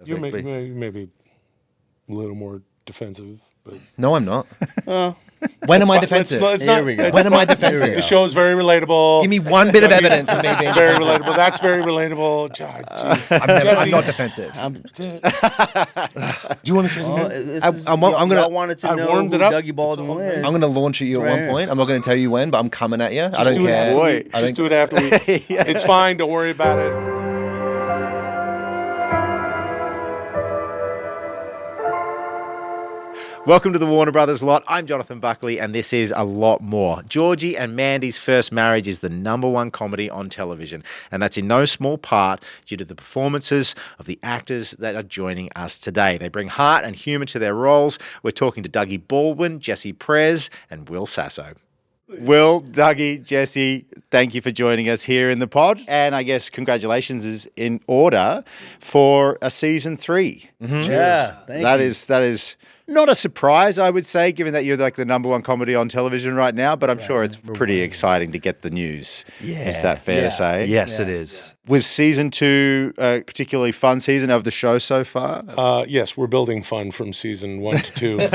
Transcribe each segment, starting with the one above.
You're maybe a little more defensive, but no, I'm not. When am I defensive? Here we go. When am I defensive? the show is very relatable. Give me one bit of evidence of me being Very defensive. relatable. That's very relatable. I'm not defensive. Do you want to say it again? Y'all wanted to know who warmed it up. Dougie Baldwin is. I'm going to launch at you at one point. I'm not going to tell you when, but I'm coming at you. I don't do it care. after Just do it after we. It's fine. Don't worry about it. Welcome to the Warner Brothers Lot. I'm Jonathon Buckley, and this is A Lot More. Georgie and Mandy's First Marriage is the #1 comedy on television, and that's in no small part due to the performances of the actors that are joining us today. They bring heart and humour to their roles. We're talking to Dougie Baldwin, Jessie Prez, and Will Sasso. Will, Dougie, Jessie, thank you for joining us here in the pod. And I guess congratulations is in order for a season 3. Mm-hmm. Yeah, That is not a surprise, I would say, given that you're like the #1 comedy on television right now, but I'm sure it's pretty exciting to get the news. Yeah. Is that fair to say? Yes, it is. Was season 2 a particularly fun season of the show so far? Yes, we're building fun from season 1 to 2.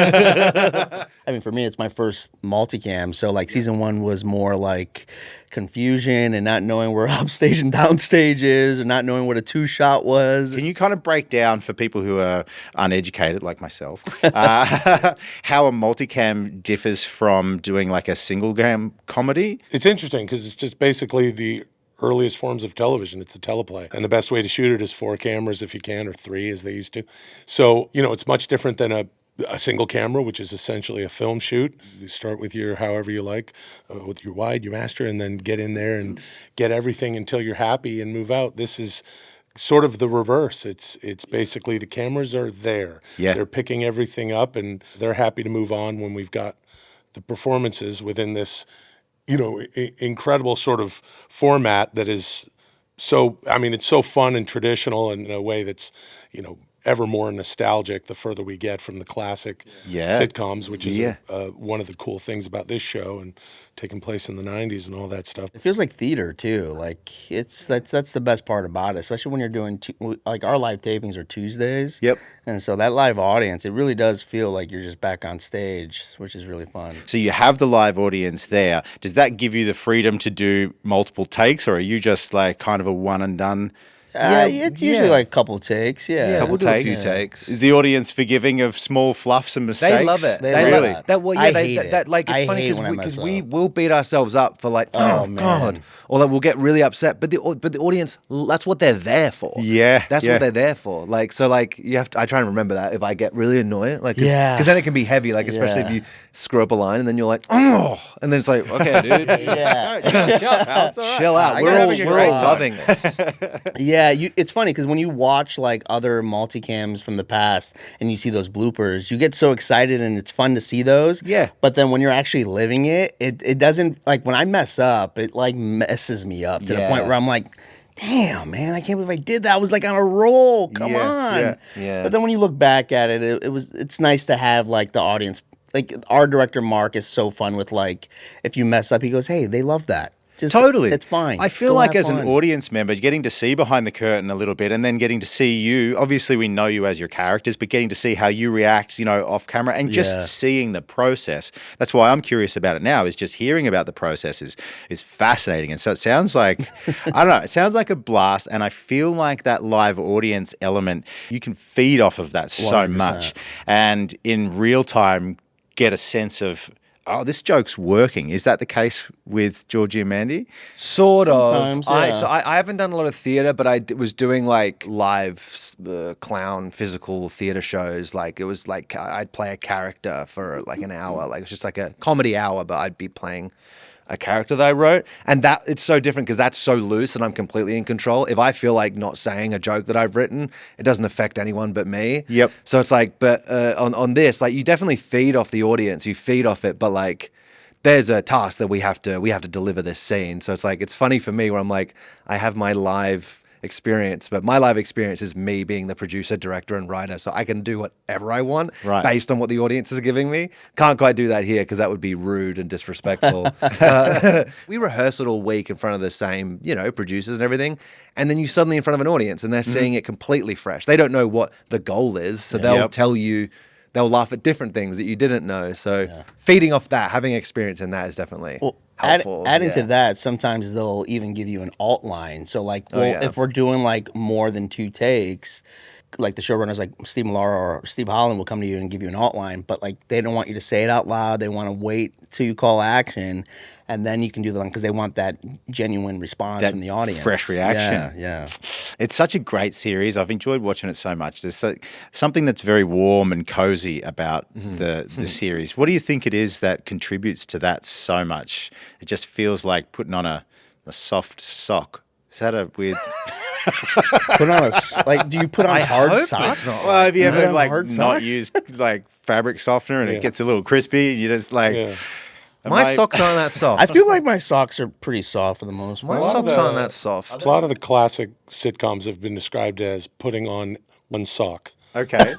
I mean, for me, it's my first multicam. So, like, season 1 was more like confusion and not knowing where upstage and downstage is, or not knowing what a 2-shot was. Can you kind of break down for people who are uneducated, like myself, how a multicam differs from doing like a single cam comedy? It's interesting because it's just basically the earliest forms of television. It's a teleplay. And the best way to shoot it is 4 cameras if you can, or 3 as they used to. So, it's much different than a single camera, which is essentially a film shoot. You start with your however you like, with your wide, your master, and then get in there and get everything until you're happy and move out. This is sort of the reverse. It's basically the cameras are there. Yeah. They're picking everything up, and they're happy to move on when we've got the performances within this, incredible sort of format that is so, it's so fun and traditional in a way that's, ever more nostalgic the further we get from the classic sitcoms, which is one of the cool things about this show and taking place in the 90s and all that stuff. It feels like theater too. Like that's the best part about it, especially when you're doing like our live tapings are Tuesdays. Yep. And so that live audience, it really does feel like you're just back on stage, which is really fun. So you have the live audience there. Does that give you the freedom to do multiple takes, or are you just like kind of a one and done? It's usually like a couple takes. We'll do a few takes. Is the audience forgiving of small fluffs and mistakes? They love it. They really love it. That, well, yeah, I they, hate that, it. like, it's I funny hate when I mess because we up. will beat ourselves up for like, oh God, or like we'll get really upset. But the audience, that's what they're there for. Yeah, that's what they're there for. Like, so like you have to. I try and remember that if I get really annoyed, like, because then it can be heavy. Like, especially if you screw up a line and then you're like, oh, and then it's like, okay, dude, chill out. We're all loving this. It's funny because when you watch like other multicams from the past and you see those bloopers, you get so excited and it's fun to see those. Yeah. But then when you're actually living it, it doesn't, like when I mess up, it like messes me up to the point where I'm like, damn, man, I can't believe I did that. I was like on a roll. Come on. Yeah. But then when you look back at it, it's nice to have like the audience. Like our director Mark is so fun with like, if you mess up, he goes, hey, they love that. Just, totally. It's fine. I feel like as an audience member, getting to see behind the curtain a little bit and then getting to see you, obviously we know you as your characters, but getting to see how you react, off camera and just seeing the process. That's why I'm curious about it now, is just hearing about the process is fascinating. And so it sounds like, I don't know, it sounds like a blast. And I feel like that live audience element, you can feed off of that so 100%. much. And in real time, get a sense of, oh, this joke's working. Is that the case with Georgie and Mandy? Sort of. Sometimes, I haven't done a lot of theater, but I was doing like live clown physical theater shows. Like it was like I'd play a character for like an hour. Like it's just like a comedy hour, but I'd be playing a character that I wrote. And that it's so different because that's so loose and I'm completely in control. If I feel like not saying a joke that I've written, it doesn't affect anyone but me. Yep. So it's like, but on this, like you definitely feed off the audience, you feed off it, but like there's a task that we have to deliver this scene. So it's like, it's funny for me where I'm like, I have my live experience. But my live experience is me being the producer, director, and writer. So I can do whatever I want based on what the audience is giving me. Can't quite do that here because that would be rude and disrespectful. We rehearse it all week in front of the same, producers and everything. And then you suddenly in front of an audience and they're seeing it completely fresh. They don't know what the goal is. So they'll tell you, they'll laugh at different things that you didn't know. So feeding off that, having experience in that is definitely helpful. Adding to that, sometimes they'll even give you an alt line. So like, if we're doing like more than 2 takes, like the showrunners like Steve Millar or Steve Holland will come to you and give you an alt line, but like they don't want you to say it out loud. They want to wait till you call action, and then you can do the line because they want that genuine response from the audience, fresh reaction. Yeah. It's such a great series. I've enjoyed watching it so much. There's something that's very warm and cozy about the series. What do you think it is that contributes to that so much? It just feels like putting on a soft sock. Is that a weird? Put on do you put on hard socks? Well, have you ever not used like fabric softener and it gets a little crispy? And you just my socks aren't that soft. I feel like my socks are pretty soft for the most part. My socks aren't that soft. A lot of the classic sitcoms have been described as putting on one sock. Okay.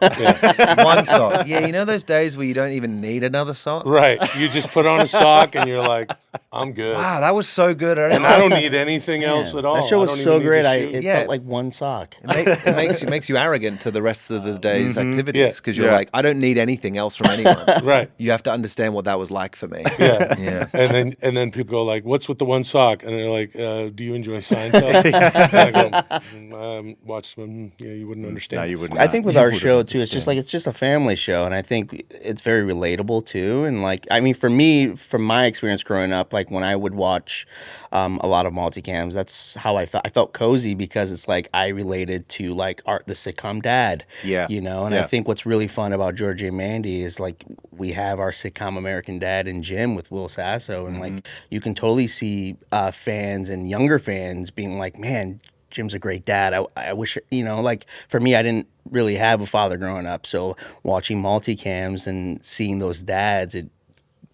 One sock. Yeah, you know those days where you don't even need another sock? Right. You just put on a sock and you're like, I'm good. Wow, that was so good. And I don't need anything else at all. That show was so great. It Yeah. felt like one sock. It makes you arrogant to the rest of the day's activities because you're like, I don't need anything else from anyone. Right. You have to understand what that was like for me. Yeah. And then people go like, what's with the one sock? And they're like, do you enjoy Seinfeld? And I go, watch them. Yeah, you wouldn't understand. No, you wouldn't. I think with our show too, it's just a family show, and I think it's very relatable too. And like, I mean, for me, from my experience growing up, like when I would watch a lot of multicams, that's how I felt. I felt cozy because it's like I related to like the sitcom dad. Yeah. And I think what's really fun about Georgie and Mandy is like we have our sitcom American Dad in Jim with Will Sasso, and like you can totally see fans and younger fans being like, man, Jim's a great dad. I wish, like for me, I didn't really have a father growing up. So watching multicams and seeing those dads, it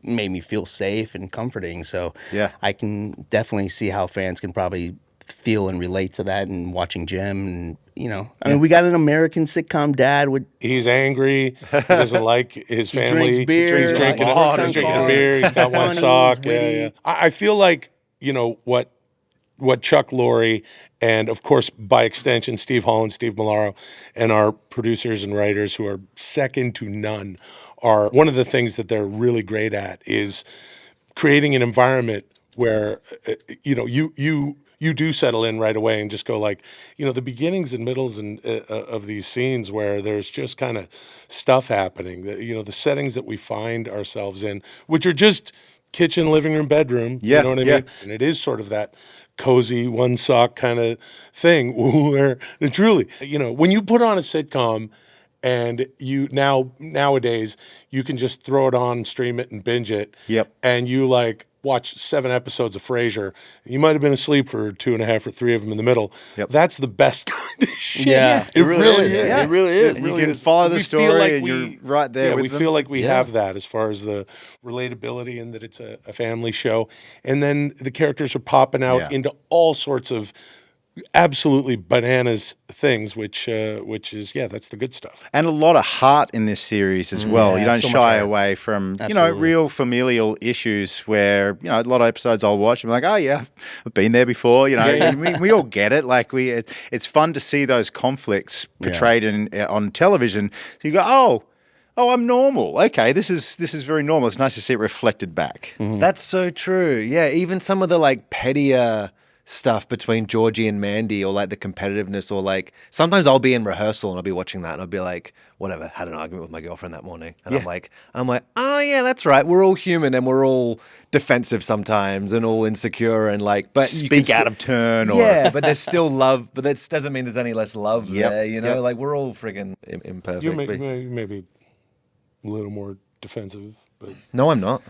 made me feel safe and comforting. So I can definitely see how fans can probably feel and relate to that and watching Jim. And, I mean, we got an American sitcom dad. He's angry. He doesn't like his family. Drinks beer. He's drinking a beer. He's got one sock. Yeah. I feel like, what Chuck Lorre and, of course, by extension, Steve Holland, Steve Millar, and our producers and writers who are second to none are one of the things that they're really great at is creating an environment where, you do settle in right away and just go like, the beginnings and middles and of these scenes where there's just kind of stuff happening, the settings that we find ourselves in, which are just kitchen, living room, bedroom. Yeah, you know what I mean? And it is sort of that cozy one sock kind of thing where truly, when you put on a sitcom and nowadays you can just throw it on, stream it and binge it. Yep. And you like watch 7 episodes of Frasier. You might have been asleep for 2.5 or 3 of them in the middle. Yep. That's the best kind of shit. Yeah. It really is. Yeah. It really is. You can follow the story and you're right there with we them. feel like we have that as far as the relatability and that it's a family show. And then the characters are popping out into all sorts of absolutely bananas things, which is that's the good stuff. And a lot of heart in this series as well. You don't so much shy heart. away from Absolutely. real familial issues where a lot of episodes I'll watch and I'm like, oh yeah, I've been there before. And we all get it. Like it's fun to see those conflicts portrayed on television. So you go, oh, I'm normal. Okay, this is very normal. It's nice to see it reflected back. That's so true. Yeah, even some of the like pettier stuff between Georgie and Mandy or like the competitiveness or like sometimes I'll be in rehearsal and I'll be watching that and I'll be like, whatever, had an argument with my girlfriend that morning. And I'm like, oh yeah, that's right. We're all human and we're all defensive sometimes and all insecure and like, but speak out of turn. But there's still love, but that doesn't mean there's any less love there, like we're all friggin' imperfect. You may be a little more defensive, but no, I'm not.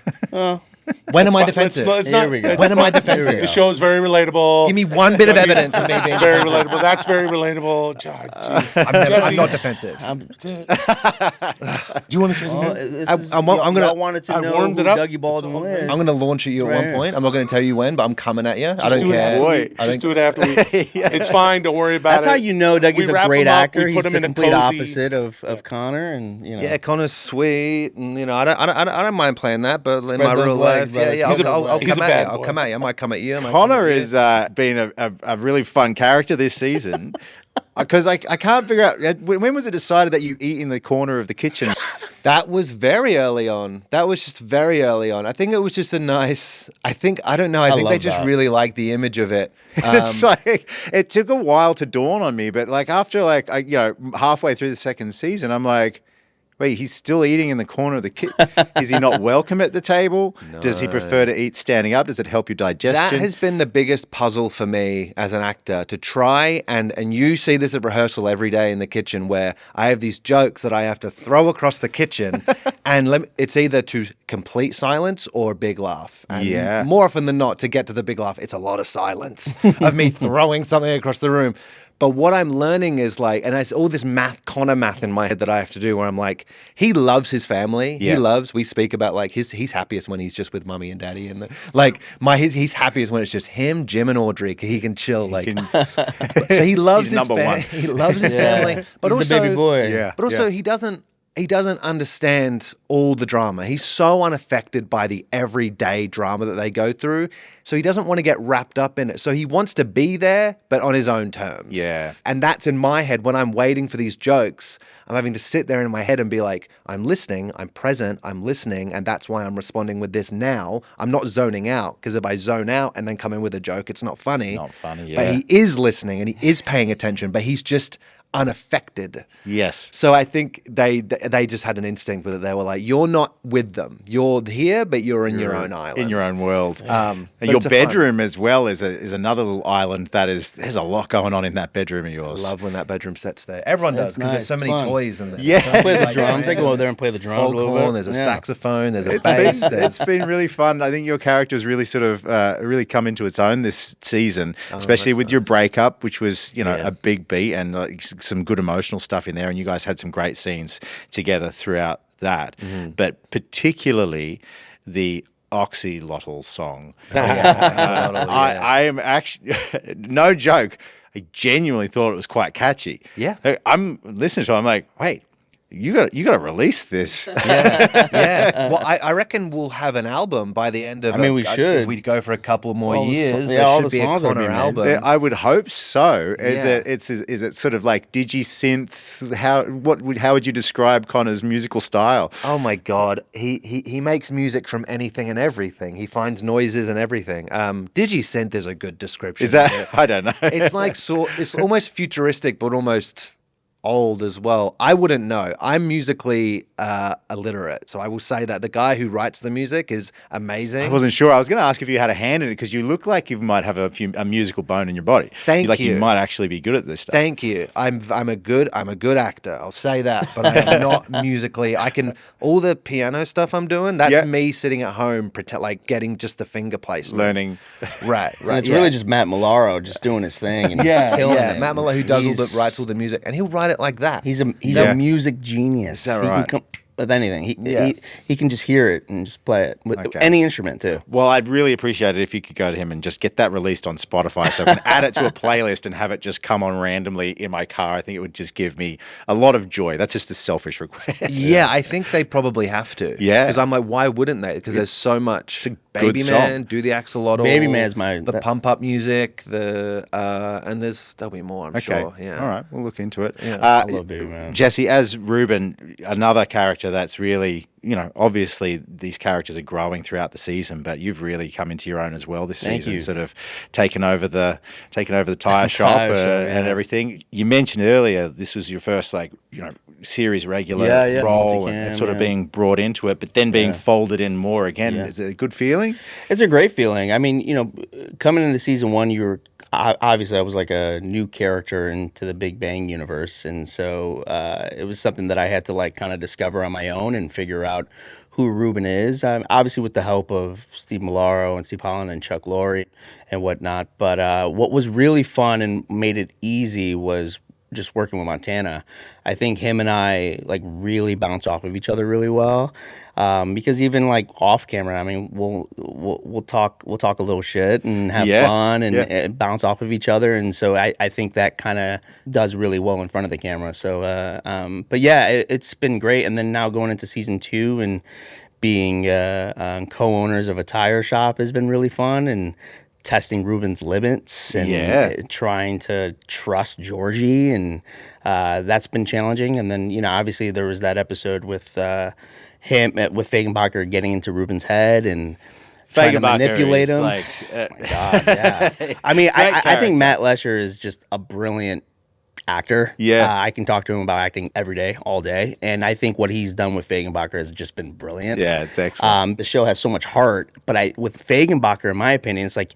When am I Let's defensive? not- Here we go. When am I Here we defensive? go. The show is very relatable. Give me one bit of evidence of me being very defensive. relatable. That's very relatable. Jeez. I'm Jesse- not defensive. Do you want to say Oh, something? this I'm is- gonna- y'all wanted to I know warmed who it up. Dougie Baldwin is. I'm going to launch at you at Right one here. point. I'm not going to tell you when, but I'm coming at you. I don't do it care. after Boy. we- Just do it after we. It's fine. Don't worry about That's it. how you know Dougie's We a wrap great him up, actor. we He's put him the in a complete cozy- opposite of Connor, and you know. Yeah, Connor's sweet, and you know I don't mind playing that, but in Spread my those real legs, life, brother. yeah, He's a- I'll he's a come at bad you. I'll boy. come at you. I might come at you. I might Connor come at you. has been a really fun character this season. Because I can't figure out, when was it decided that you eat in the corner of the kitchen? That was very early on. That was just very early on. I think it was just a nice. I think they love just that. really liked the image of it. It's like, it took a while to dawn on me, but like after halfway through the second season, I'm like, wait, he's still eating in the corner of the kitchen. Is he not welcome at the table? Does he prefer to eat standing up? Does it help your digestion? That has been the biggest puzzle for me as an actor to try and you see this at rehearsal every day in the kitchen where I have these jokes that I have to throw across the kitchen and it's either to complete silence or a big laugh. And Yeah. more often than not, to get to the big laugh, it's a lot of silence of me throwing something across the room. But what I'm learning is like, and it's all this Connor math in my head that I have to do where I'm like, he loves his family. Yeah. We speak about like he's happiest when he's just with mummy and daddy. And he's happiest when it's just him, Jim and Audrey. He can chill. So he loves He's his number one. He loves his Yeah. family. But He's also, the baby boy. Yeah. but also he doesn't understand all the drama. He's so unaffected by the everyday drama that they go through. So he doesn't want to get wrapped up in it. So he wants to be there, but on his own terms. Yeah. And that's in my head when I'm waiting for these jokes. I'm having to sit there in my head and be like, I'm listening, I'm present, I'm listening, and that's why I'm responding with this now. I'm not zoning out, because if I zone out and then come in with a joke, it's not funny. It's not funny, But yeah. he is listening and he is paying attention, but he's just unaffected. Yes. So I think they just had an instinct with it. They were like, "You're not with them. You're here, but you're in your own island, In your own world. but And your it's a fun- bedroom as well is another little island there's a lot going on in that bedroom of I yours. love when that bedroom sets there. Everyone does That's because there's nice. so It's many fun. toys in there. Yeah. Play the drums. I go over there and play the drums a little Foghorn, bit. there's a Yeah. saxophone, there's a bass. It's been really fun. I think your character's really sort of really come into its own this season, especially that's with your breakup, which was Yeah. a big beat and some good emotional stuff in there. And you guys had some great scenes together throughout that, but particularly the Oxylotl song. I am actually no joke. I genuinely thought it was quite catchy. Yeah. I'm listening to it. I'm like, wait. You got to release this. Yeah. Well, I reckon we'll have an album by the end of. I mean, we should. If we go for a couple more All the years, so- there yeah, all should the be a songs that'll Connor be made. album. Yeah, I would hope so. Is Yeah. it sort of like digi-synth? How would you describe Connor's musical style? Oh my God, he makes music from anything and everything. He finds noises and everything. Digi-synth is a good description. Is that I don't know. It's like it's almost futuristic, but almost old as well. I wouldn't know. I'm musically illiterate, so I will say that the guy who writes the music is amazing. I wasn't sure. I was going to ask if you had a hand in it because you look like you might have a musical bone in your body. Thank Like you. you might actually be good at this stuff. Thank you. I'm a good actor. I'll say that, but I am not musically. I can all the piano stuff I'm doing. That's Yeah. me sitting at home, like getting just the finger placement. Learning. Right. And it's really just Matt Milaro just doing his thing and killing it. Matt Miller who does He's- writes all the music, and he'll write it like that. He's Yeah. a music genius. Is that He right? can come with anything. Yeah. He can just hear it and just play it with Okay. any instrument too. Well, I'd really appreciate it if you could go to him and just get that released on Spotify so I can add it to a playlist and have it just come on randomly in my car. I think it would just give me a lot of joy. That's just a selfish request. Yeah, I think they probably have to. Yeah. because I'm like, why wouldn't they? Because there's so much. it's a Baby good Man, song. do the axolotl. Baby Man's my- the pump up music. And there'll be more. I'm Okay. sure. Yeah. All right. We'll look into it. Yeah. I love Baby Man. Jesse, as Ruben, another character that's really, obviously these characters are growing throughout the season, but you've really come into your own as well this Thank season, you. sort of taken over the tire shop Tire shop, and yeah. everything. You mentioned earlier this was your first series regular Yeah, role and multicam, sort of yeah. being brought into it, but then being Yeah. folded in more again. Yeah. Is it a good feeling? It's a great feeling. I mean, coming into season one, obviously I was like a new character into the Big Bang universe, and so it was something that I had to like kind of discover on my own and figure out who Ruben is. Obviously with the help of Steve Milaro and Steve Holland and Chuck Lorre and whatnot. But what was really fun and made it easy was just working with Montana. I think him and I like really bounce off of each other really well, because even like off camera, I mean, we'll talk a little shit and have fun and bounce off of each other, and so I think that kind of does really well in front of the camera. So, but yeah, it's been great, and then now going into season 2 and being co-owners of a tire shop has been really fun, and testing Ruben's limits and trying to trust Georgie, and that's been challenging. And then, obviously there was that episode with him with Fagenbacher getting into Ruben's head and trying to manipulate him. Like, oh my God, yeah. I mean, I think Matt Lesher is just a brilliant actor. Yeah. I can talk to him about acting every day, all day. And I think what he's done with Fagenbacher has just been brilliant. Yeah, it's excellent. The show has so much heart, but with Fagenbacher, in my opinion, it's like,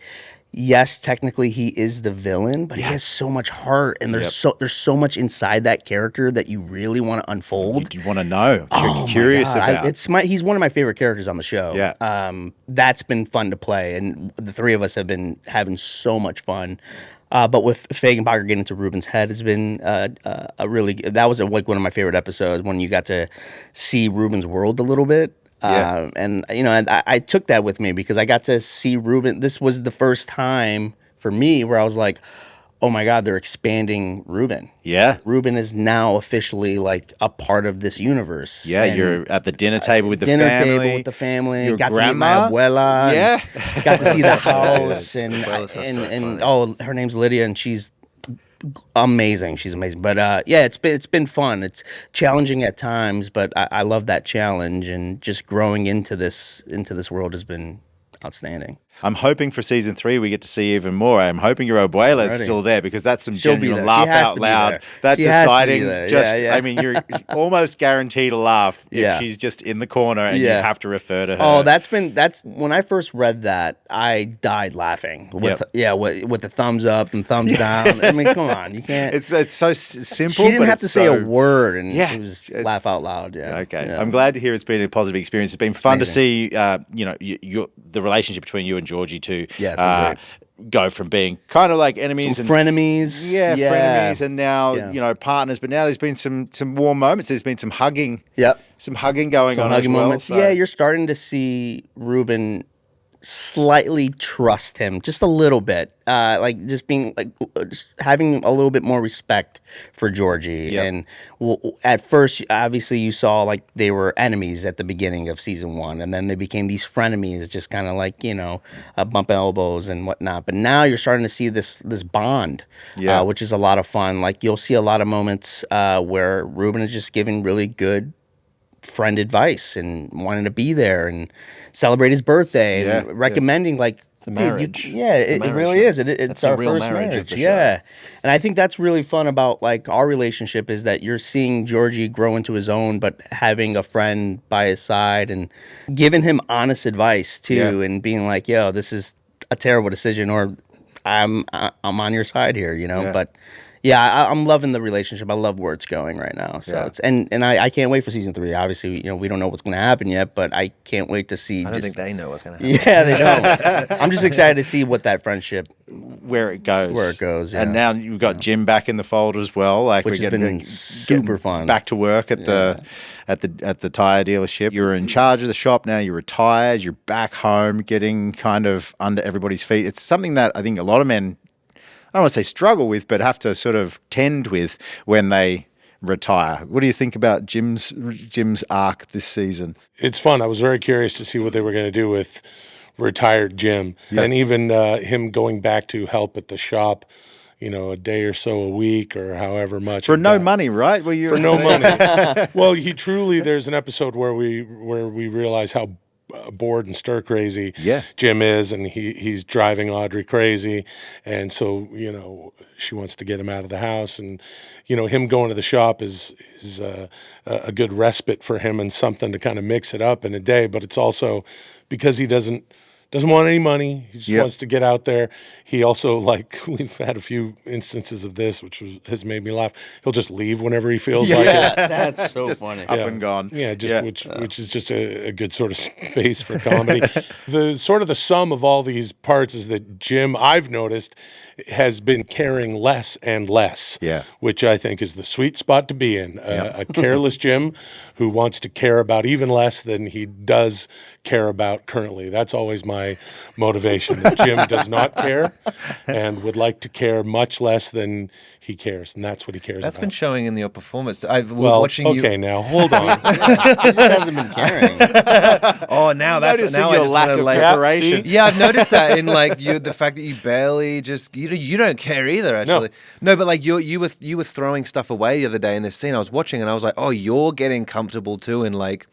yes, technically he is the villain, but he has so much heart, and there's so much inside that character that you really want to unfold. You want to know. Oh, Curious about. He's one of my favorite characters on the show. Yeah. That's been fun to play, and the three of us have been having so much fun. But with Fagenbacher getting into Ruben's head has been that was like one of my favorite episodes, when you got to see Ruben's world a little bit. And I took that with me because I got to see Ruben. This was the first time for me where I was like, oh my God, they're expanding Ruben. Yeah. Ruben is now officially like a part of this universe. Yeah, and you're at the dinner table with the family. Your got grandma? to meet my abuela. Yeah. Got to see the house. And her name's Lydia, and she's amazing. She's amazing. But it's been fun. It's challenging at times, but I love that challenge, and just growing into this world has been outstanding. I'm hoping for season 3 we get to see even more. I'm hoping your abuela is still there, because that's some She'll be genuine there. laugh She has out to be loud. there. That She has to be deciding there. just Yeah. I mean, you're almost guaranteed to laugh if she's just in the corner and you have to refer to her. Oh, that's when I first read that, I died laughing with the thumbs up and thumbs down. I mean, come on, you can't. It's so simple. She didn't but have it's to say a word, and it was it's- laugh out loud. Yeah. Okay, Yeah. I'm glad to hear it's been a positive experience. It's been fun to see, Amazing. the relationship between you and Georgie to go from being kind of like enemies and frenemies. frenemies, and now partners. But now there's been some warm moments. There's been some hugging. Yep. Some hugging going on Hugging as well. moments. So. Yeah, you're starting to see Ruben slightly trust him just a little bit, just having a little bit more respect for Georgie. Yep. And at first, obviously, you saw like they were enemies at the beginning of season 1, and then they became these frenemies, just kind of like bump elbows and whatnot. But now you're starting to see this bond, which is a lot of fun. Like you'll see a lot of moments where Ruben is just giving really good friend advice and wanting to be there and celebrate his birthday and recommending a marriage. It really is. It's our real first marriage of marriage. the Yeah. And I think that's really fun about like our relationship, is that you're seeing Georgie grow into his own, but having a friend by his side and giving him honest advice too, and being like, yo, this is a terrible decision, or I'm on your side here, but yeah, I'm loving the relationship. I love where it's going right now. So it's and I can't wait for season 3. Obviously, we don't know what's going to happen yet, but I can't wait to see. I don't think they know what's going to happen. Yeah, they don't. I'm just excited to see what that friendship, where it goes. Yeah. And now you've got Jim back in the fold as well. Like which has been super fun. Back to work at the tire dealership. You're in charge of the shop now. You're retired. You're back home, getting kind of under everybody's feet. It's something that I think a lot of men, I don't want to say struggle with, but have to sort of tend with when they retire. What do you think about Jim's arc this season? It's fun. I was very curious to see what they were going to do with retired Jim, and even him going back to help at the shop, a day or so a week or however much. For no money, right? For no money. Well, there's an episode where we realize how bored and stir crazy Jim is, and he's driving Audrey crazy, and so she wants to get him out of the house, and him going to the shop is a good respite for him and something to kind of mix it up in a day. But it's also because he doesn't Doesn't want any money. He just Yep. wants to get out there. He also, like, we've had a few instances of this, which has made me laugh. He'll just leave whenever he feels like it. That's so Just funny. up and gone. Yeah, which is just a good sort of space for comedy. The sum of all these parts is that Jim, I've noticed, has been caring less and less. Yeah. Which I think is the sweet spot to be in. A careless Jim who wants to care about even less than he does care about currently. That's always my motivation. That Jim does not care and would like to care much less than he cares, and that's what he cares That's about. been showing in your performance. Well, watching okay, you. now hold on. He just hasn't been caring. Oh, now that's Noticing now your I just lack wanna, of like, preparation. Yeah, I've noticed that in like the fact that you barely just you don't care either. Actually, no, but like you were throwing stuff away the other day in this scene. I was watching and I was like, oh, you're getting comfortable too, and like.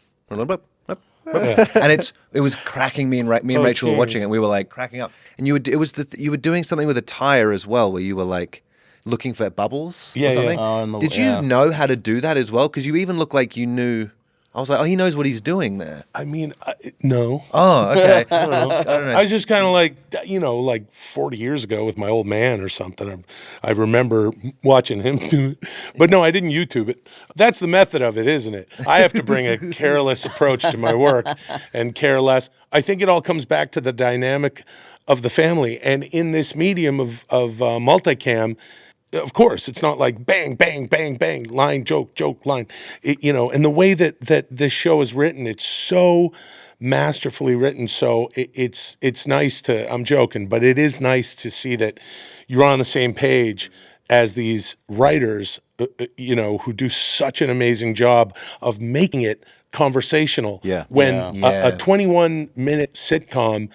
And it was cracking me and Rachel were watching it, and we were like cracking up. And you were doing something with a tire as well, where you were like looking for bubbles Yeah, or yeah. something. Oh, Did you know how to do that as well? Because you even looked like you knew. I was like, oh, he knows what he's doing there. I mean, no. Oh, okay. I don't know. I was just kind of like, like 40 years ago with my old man or something. I remember watching him do it. But no, I didn't YouTube it. That's the method of it, isn't it? I have to bring a careless approach to my work and care less. I think it all comes back to the dynamic of the family. And in this medium of multicam, of course, it's not like bang, bang, bang, bang, line, joke, line. And the way that this show is written, it's so masterfully written. So it's nice to, I'm joking, but it is nice to see that you're on the same page as these writers, who do such an amazing job of making it conversational. Yeah. When Yeah. a 21-minute sitcom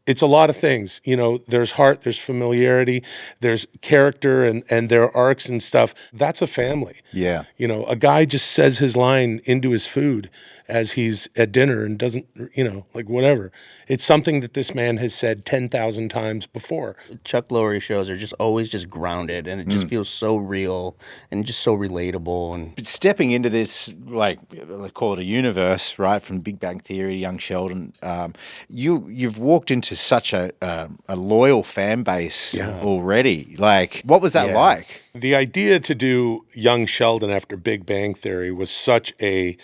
it's a lot of things. There's heart, there's familiarity, there's character and their arcs and stuff. That's a family. Yeah. A guy just says his line into his food as he's at dinner and doesn't, whatever. It's something that this man has said 10,000 times before. Chuck Lorre shows are just always just grounded, and it just feels so real and just so relatable. And But stepping into this, like, let's call it a universe, right, from Big Bang Theory to Young Sheldon, you've walked into such a loyal fan base already. Like, what was that like? The idea to do Young Sheldon after Big Bang Theory was such a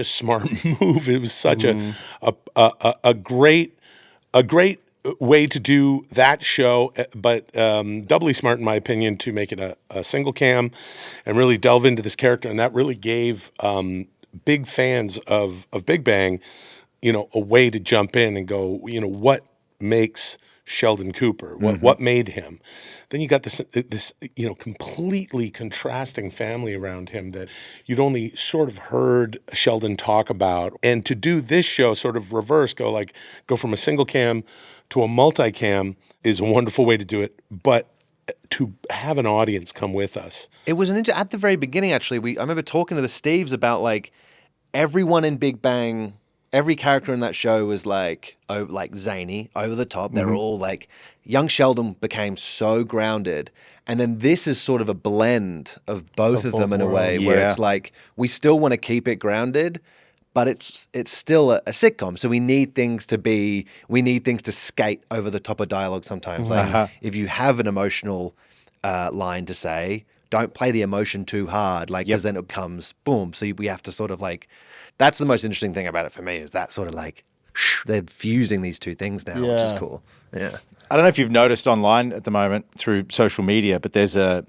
smart move. It was such a great way to do that show, but doubly smart in my opinion to make it a single cam and really delve into this character. And that really gave big fans of Big Bang, a way to jump in and go, what makes Sheldon Cooper? What made him? Then you got this completely contrasting family around him that you'd only sort of heard Sheldon talk about. And to do this show sort of reverse, go from a single cam to a multicam is a wonderful way to do it. But to have an audience come with us. It was at the very beginning, actually. I remember talking to the Steves about like everyone in Big Bang. Every character in that show was like zany, over the top. They were all like, Young Sheldon became so grounded. And then this is sort of a blend of both of them in a way where it's like, we still want to keep it grounded, but it's still a sitcom. So we need things to skate over the top of dialogue sometimes. Like if you have an emotional line to say, don't play the emotion too hard, because then it comes boom. So we have to sort of like, that's the most interesting thing about it for me is that sort of like, they're fusing these two things now, which is cool. Yeah. I don't know if you've noticed online at the moment through social media, but there's a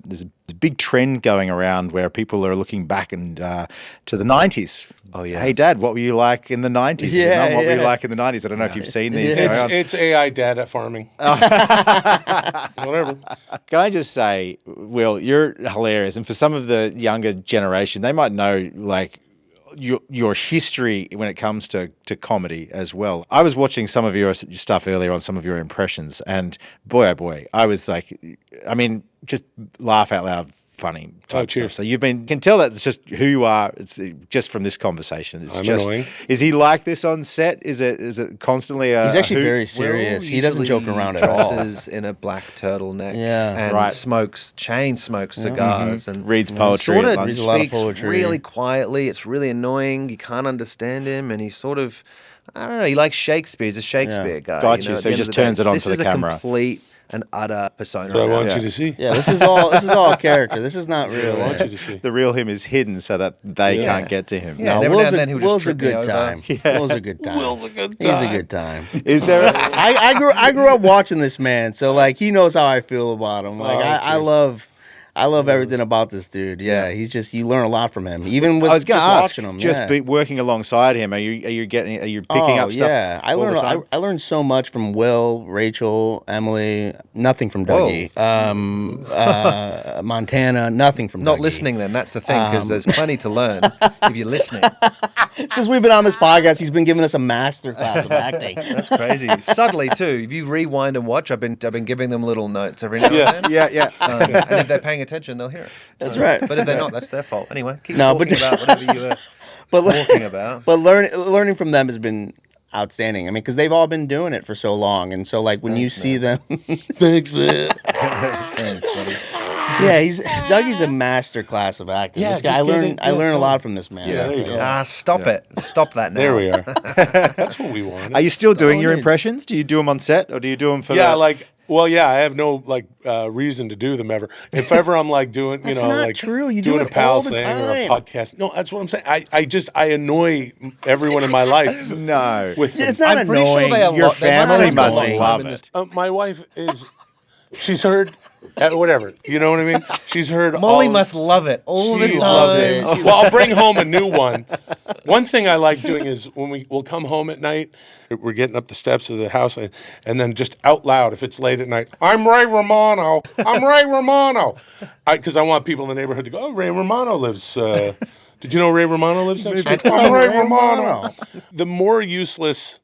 big trend going around where people are looking back and to the 90s. Oh, yeah. Hey, Dad, what were you like in the 90s? Yeah, Mum, what were you like in the 90s? I don't know if you've seen these. It's AI data farming. Whatever. Can I just say, Will, you're hilarious. And for some of the younger generation, they might know, like, your history when it comes to comedy as well. I was watching some of your stuff earlier on, some of your impressions, and boy, oh boy, I was like, just laugh out loud funny type stuff. So you can tell that it's just who you are. It's just from this conversation. It's annoying. Is he like this on set? Is it constantly he's actually hoot? very serious. He doesn't joke around at all. Dresses in a black turtleneck Yeah. and smokes cigars and Reads poetry. Sort at of lunch. Reads a lot of speaks poetry. really quietly. It's really annoying. You can't understand him, and he's sort of, I don't know. He likes Shakespeare. He's a Shakespeare guy. Got you. At So the he end just of the day, turns it on this for the is a camera. complete and utter persona. But I of want ours. you to see. Yeah, this is all character. This is not real. I want you to see. The real him is hidden so that they can't get to him. Yeah, No, and every now Will's and then he would just Will's a trip me good over. time. Will's a good time. Will's a good He's a time. good time. Is there? I grew up watching this man, so like he knows how I feel about him. Like I love everything about this dude. Yeah, he's just you learn a lot from him. Even with I was going to just ask. watching him. Just yeah. be working alongside him. Are you picking up stuff? Yeah, I all the learned time? I learned so much from Will, Rachel, Emily. Nothing from Dougie. Montana. Nothing from Not Dougie. listening, then that's the thing, because there's plenty to learn if you're listening. Since we've been on this podcast, he's been giving us a master class of acting. That's crazy. Subtly too. If you rewind and watch, I've been giving them little notes every now and then. Yeah. And if they're paying attention, they'll hear it. That's right. But if they're not, that's their fault. Anyway, keep No, talking but- about whatever you were talking about. But learning from them has been outstanding. I mean, because they've all been doing it for so long, and so like when you see them, thanks, man. Thanks, buddy. Yeah, Dougie's a master class of acting. Yeah, This guy, just get it, I learn a come lot on. from this man. Yeah, there you go. Stop it. Stop that now. There we are. That's what we want. Are you still doing your yeah. impressions? Do you do them on set, or do you do them for? Yeah, the... I have no reason to do them ever. If ever I'm like doing, That's not like true. You do doing it a pal all the thing or a time. podcast. No, that's what I'm saying. I annoy everyone in my life No. with them. It's not I'm pretty sure annoying. they Your they family have must annoying. love it. My wife is. She's heard whatever. You know what I mean? She's heard. Molly all, must love it all the She time. loves it. Well, I'll bring home a new one. One thing I like doing is when we'll come home at night, we're getting up the steps of the house, and then just out loud, if it's late at night, I'm Ray Romano. I'm Ray Romano. Because I want people in the neighborhood to go, oh, Ray Romano lives. Did you know Ray Romano lives next door? I'm Ray Romano. The more useless,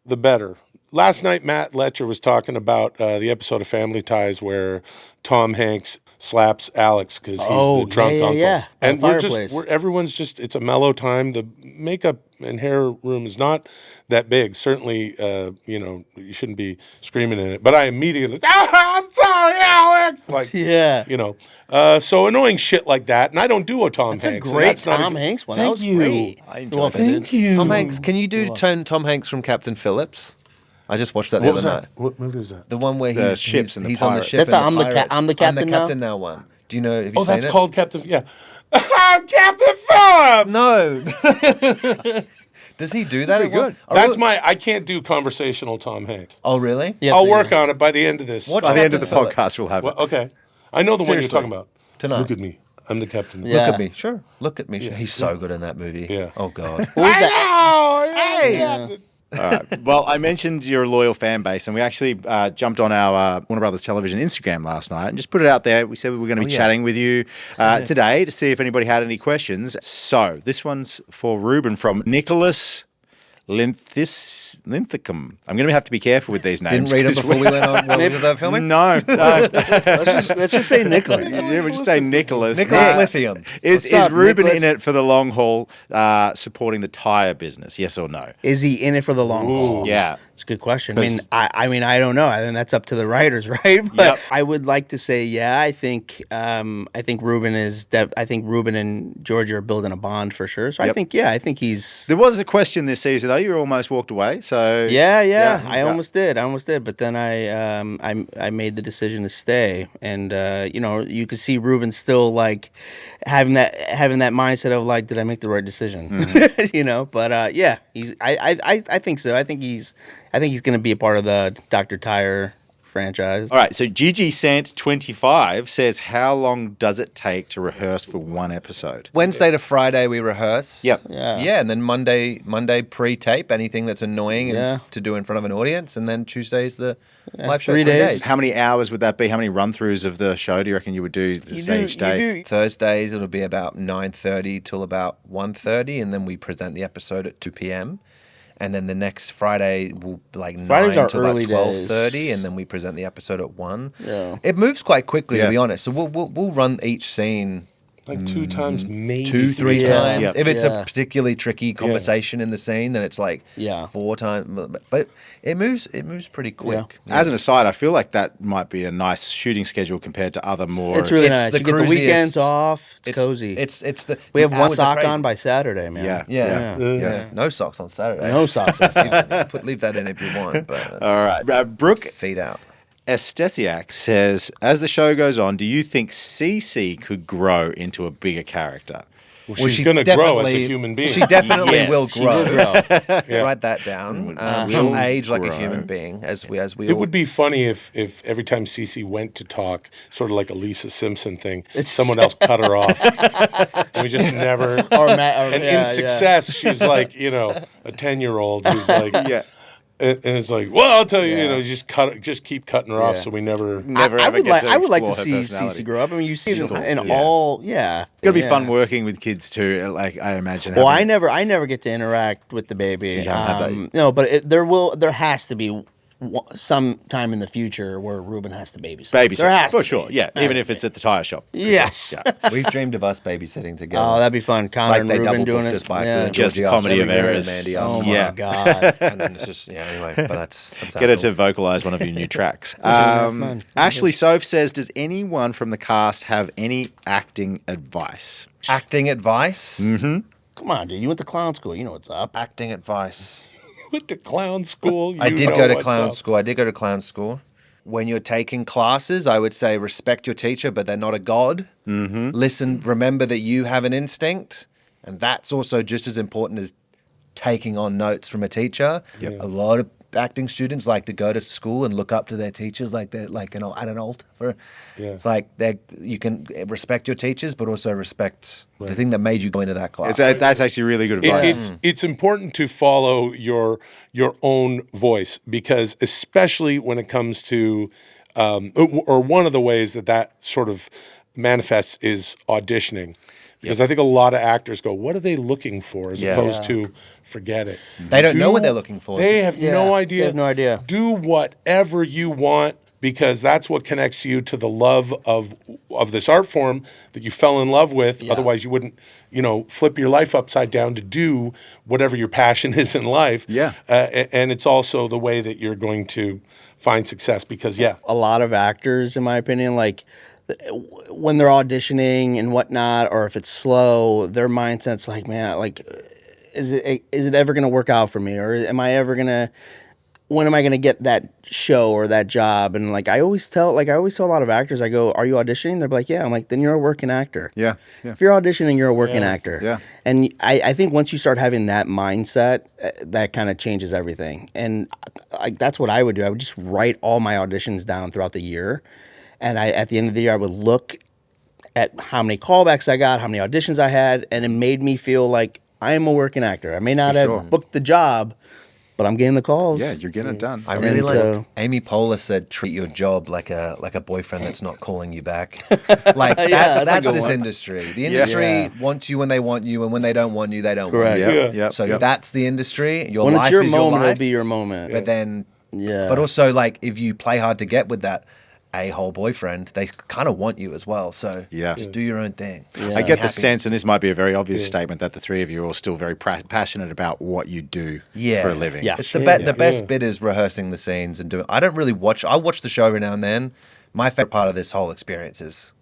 the better. Last night, Matt Letcher was talking about the episode of Family Ties where Tom Hanks slaps Alex because he's the drunk uncle. yeah. And The fireplace. everyone's just, it's a mellow time. The makeup and hair room is not that big. Certainly, you shouldn't be screaming in it. But I immediately, I'm sorry, Alex. Like, Yeah. so annoying shit like that. And I don't do a Tom It's a Hanks. great That's not Tom Hanks one. That Thank was you. great. I enjoyed it. Thank you. Tom Hanks. Can you do Tom Hanks from Captain Phillips? I just watched that the What other was night. that? What movie was that? The one where The he's ships and the he's on the pirates. ship. Is that and the the pirates. I'm the Captain Now? Captain now one. Do you know? Have you Oh, seen that's it? called Captain. Yeah. Captain Phillips. No. Does he do that? Pretty good. That's I can't do conversational Tom Hanks. Oh, really? Yeah, I'll they- work on it by the end of this. Watch By the end of the Captain Phillips. podcast, we'll have Well, it. okay. I know the one you're Seriously. talking about. Tonight. Look at me. I'm the captain. Yeah. Look at me. Sure. Look at me. He's so good in that movie. Yeah. Oh, God. Hey. All right. Well, I mentioned you're a loyal fan base, and we actually jumped on our Warner Brothers Television Instagram last night and just put it out there. We said we were going to be chatting with you today to see if anybody had any questions. So this one's for Ruben from Nicholas Linthicum. I'm going to have to be careful with these names. Didn't read him 'cause before we went on. Maybe without filming. No. Let's just say Nicholas. Yeah, we just say Nicholas. Nicholas Lithium. Is What's up, Ruben Nicholas? in it for the long haul, supporting the tire business? Yes or no? Is he in it for the long haul? Yeah. It's a good question. I mean, I don't know. I think that's up to the writers, right? But Yep. I would like to say, yeah. I think Ruben is. I think Ruben and Georgia are building a bond for sure. So Yep. I think he's. There was a question this season, though. You almost walked away. So Yeah. I almost did. But then I made the decision to stay, and you could see Ruben still like having that mindset of like, did I make the right decision? Mm-hmm. But yeah, he's. I think so. I think he's going to be a part of the Dr. Tire franchise. All right, so Gigi Sant 25 says, how long does it take to rehearse for one episode? Wednesday to Friday we rehearse. Yep. Yeah, and then Monday pre-tape anything that's annoying Yeah. to do in front of an audience, and then Tuesday's the live show. 3 days. How many hours would that be? How many run-throughs of the show do you reckon you would do each day? Thursdays it'll be about 9:30 till about 1:30, and then we present the episode at 2 p.m. And then the next Friday will be like 9 Fridays are till about early 12:30, days. and then we present the episode at 1. Yeah. It moves quite quickly, Yeah. to be honest. So we'll run each scene Like 2 times, maybe 2, 3 Yeah. times. Yeah. If it's Yeah. a particularly tricky conversation in the scene, then it's like Yeah. 4 times. But it moves pretty quick. As an aside, I feel like that might be a nice shooting schedule compared to other more. It's really It's nice. the You get the cruisiest- weekends off. It's cozy. It's the we have one hours are sock crazy. on by Saturday, man. Yeah. Yeah. No socks on Saturday. No socks. Leave that in if you want. But All right. Brooke feet out. Estesiak says, as the show goes on, do you think Cece could grow into a bigger character? Well, Well, she's she going to grow as a definitely- human being. She definitely Yes. will She grow. will grow. Write that down. will She'll age like grow. a human being, as we It all. would be funny if every time Cece went to talk, sort of like a Lisa Simpson thing, someone else cut her off. And we just never. And in success, she's like, a 10-year-old who's like, Yeah. and it's like, well, I'll tell you, just keep cutting her off, Yeah. so we never. Never I ever would get like. to I would like to explore her see personality. Cece grow up. I mean, you see it in Yeah. all. Yeah, It's gonna be yeah. fun working with kids too. Like I imagine. Well, having- I never get to interact with the baby. So you haven't had that- No, but there has to be some time in the future where Ruben has to babysit. babysit There has for to sure. be. Yeah, Has even to if it's be. at the tire shop. Yes. Yeah. We've dreamed of us babysitting together. Oh, that'd be fun. Connor like and they Ruben double doing booked it. us by Yeah. accident. Just Georgie comedy asked of me, and errors. Mandy Oh asked my me. Yeah. god. And then it's just anyway. But that's Get her to vocalize one of your new tracks. fun. Ashley Soph says, does anyone from the cast have any acting advice? acting advice. Come on, dude. You went to clown school. You know what's up. Acting advice. Went to clown school. I you did know go to what's clown up. school. I did go to clown school. When you're taking classes, I would say respect your teacher, but they're not a god. Mm-hmm. Listen, remember that you have an instinct, and that's also just as important as taking on notes from a teacher. A lot of acting students like to go to school and look up to their teachers like they're like at an altar. It's like you can respect your teachers, but also respect the thing that made you go into that class. That's actually really good advice. It's important to follow your own voice, because especially when it comes to or one of the ways that sort of manifests is auditioning. Because I think a lot of actors go, what are they looking for, as opposed to forget it. They don't know what they're looking for. They have no idea. They have no idea. Do whatever you want, because that's what connects you to the love of this art form that you fell in love with. Yeah. Otherwise, you wouldn't, flip your life upside down to do whatever your passion is in life. Yeah. And it's also the way that you're going to find success, because, A lot of actors, in my opinion, like when they're auditioning and whatnot, or if it's slow, their mindset's like, man, like, is it ever gonna work out for me, or when am I gonna get that show or that job? And like I always tell a lot of actors, I go, are you auditioning? They're like, yeah. I'm like, then you're a working actor. Yeah. If you're auditioning, you're a working actor. Yeah. And I think once you start having that mindset, that kind of changes everything. And that's what I would do. I would just write all my auditions down throughout the year. And at the end of the year, I would look at how many callbacks I got, how many auditions I had, and it made me feel like I am a working actor. I may not have booked the job, but I'm getting the calls. Yeah, you're getting it done. I really And like so- Amy Poehler said, treat your job like a boyfriend that's not calling you back. Like that's a that's good this one. industry. The industry wants you when they want you, and when they don't want you, they don't Correct. want you. Yeah. So Yep. that's the industry. Your When life it's your is moment, your it'll life. be your moment. But then, Yeah. But also, like, if you play hard to get with that a-hole boyfriend, they kind of want you as well. So Yeah. just do your own thing. I get the sense, and this might be a very obvious statement, that the three of you are all still very passionate about what you do for a living. Yeah. It's the best bit is rehearsing the scenes and doing. I don't really watch. I watch the show every now and then. My favorite part of this whole experience is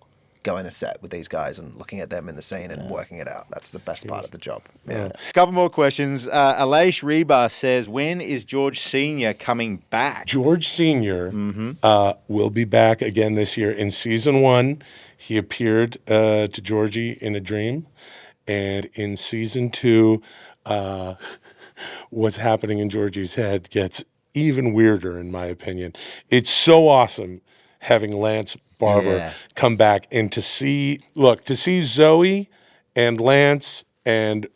going to set with these guys and looking at them in the scene and working it out. That's the best part of the job. Yeah. A couple more questions. Alaish Reba says, when is George Sr. coming back? George Sr. Will be back again this year. In season 1, he appeared to Georgie in a dream. And in season 2, what's happening in Georgie's head gets even weirder, in my opinion. It's so awesome having Lance Barber come back, and to see Zoe and Lance and,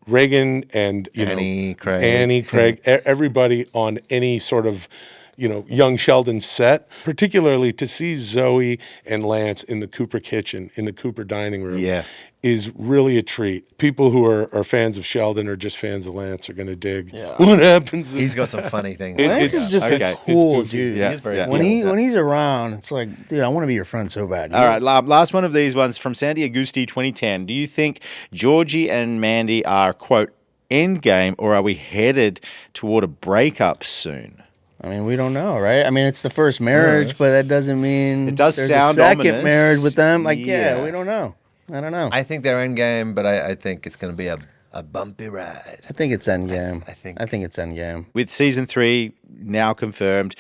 Reagan and, Annie, Craig. everybody on any sort of, young Sheldon's set, particularly to see Zoe and Lance in the Cooper kitchen, in the Cooper dining room. Yeah. Is really a treat. People who are fans of Sheldon or just fans of Lance are going to dig what happens. He's got some funny things. Lance is just Okay. a cool It's goofy. dude. Yeah, He is very yeah. cool. When he's around, it's like, dude, I want to be your friend so bad. All right, last one of these ones from Sandy Augusti 2010. Do you think Georgie and Mandy are, quote, endgame, or are we headed toward a breakup soon? I mean, we don't know, right? I mean, it's the first marriage, but that doesn't mean It does there's sound a second ominous. marriage with them. Like, Yeah. yeah, we don't know. I don't know. I think they're in game, but I think it's going to be a bumpy ride. I think it's Endgame. I think- I think it's Endgame. With season 3 now confirmed,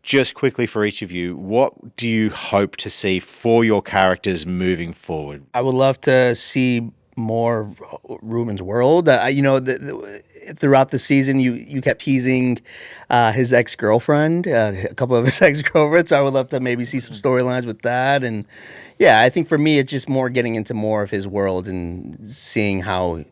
just quickly for each of you, what do you hope to see for your characters moving forward? I would love to see more of Ruben's world. Throughout the season, you kept teasing his ex-girlfriend, a couple of his ex-girlfriends. So I would love to maybe see some storylines with that. And yeah, I think for me, it's just more getting into more of his world and seeing how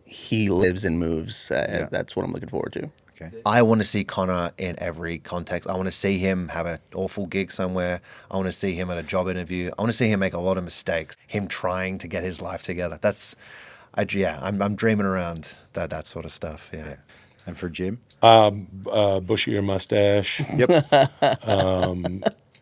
he lives and moves. That's what I'm looking forward to. Okay. I want to see Connor in every context. I want to see him have an awful gig somewhere. I want to see him at a job interview. I want to see him make a lot of mistakes. Him trying to get his life together. I'm dreaming around that sort of stuff. Yeah. And for Jim? Bushier mustache. Yep.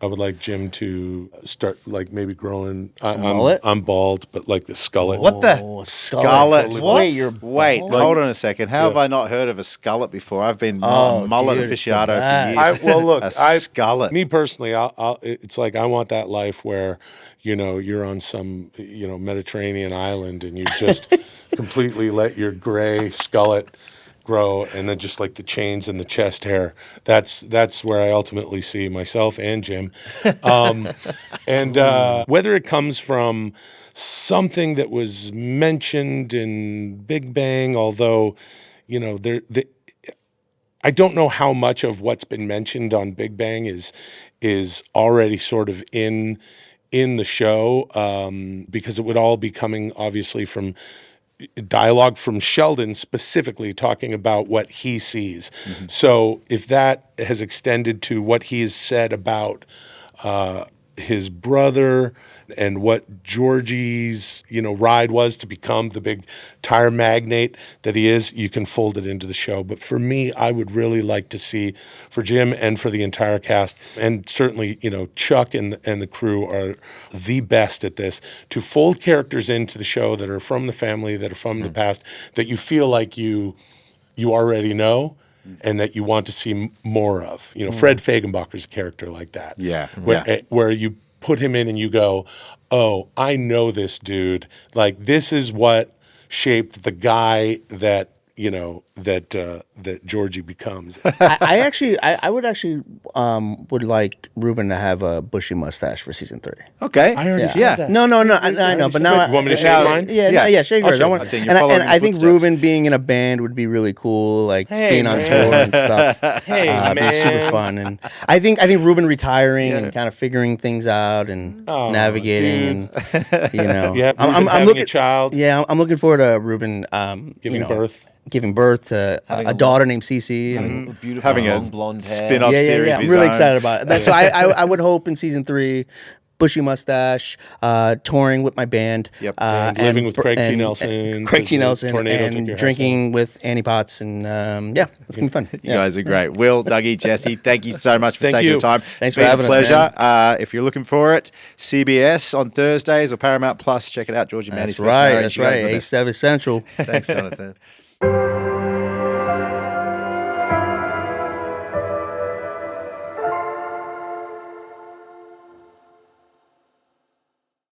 I would like Jim to start like maybe growing. Mullet? I'm bald, but like the skullet. What the? Oh, Scarlet. What? What? Wait, you're Wait, bald? hold on a second. How have I not heard of a skullet before? I've been mullet dude, it's the aficionado for best. years. Look, a skullet. Me personally, it's like I want that life where, you're on some, Mediterranean island and you just completely let your gray skullet grow, and then just like the chains and the chest hair. That's where I ultimately see myself and Jim. And whether it comes from something that was mentioned in Big Bang, although, I don't know how much of what's been mentioned on Big Bang is already sort of in the show, because it would all be coming obviously from dialogue from Sheldon specifically talking about what he sees. Mm-hmm. So if that has extended to what he has said about his brother and what Georgie's, ride was to become the big tire magnate that he is, you can fold it into the show. But for me, I would really like to see, for Jim and for the entire cast, and certainly, Chuck and the crew are the best at this, to fold characters into the show that are from the family, that are from the past, that you feel like you already know, and that you want to see more of. Fred Fagenbacher's a character like that. Yeah. Where you put him in and you go, oh, I know this dude. Like, this is what shaped the guy that, that Georgie becomes. I would actually would like Ruben to have a bushy mustache for season 3. Okay. I already Yeah. said that. No, I know, but now You want me to shave now- mine? Yeah, shave I'll yours. shave I want, mine. I think you're and following I his think footsteps. Ruben being in a band would be really cool, like Hey, being on man. tour and stuff. Hey, It'd be super man. fun, and I think Ruben retiring and kind of figuring things out and navigating, and Yeah, I'm Ruben having looking a child. Yeah, I'm looking forward to Ruben giving birth to a daughter named Cece. And Beautiful, Having a long blonde hair. spin-off series. of I'm his really own. excited about it. That's why I would hope in season 3, bushy mustache, touring with my band. Yep. And living with Craig T. Nelson, Craig T. because the Nelson, tornado took and your house drinking with Annie Potts. And it's going to be fun. You guys are great. Will, Dougie, Jesse, thank you so much for Thank taking you. the time. Thanks It's for been having a us, pleasure. If you're looking for it, CBS on Thursdays or Paramount Plus, check it out. Georgie Mandy's That's First Marriage. That's You guys right. are the best. A7 Essential. Thanks, Jonathan.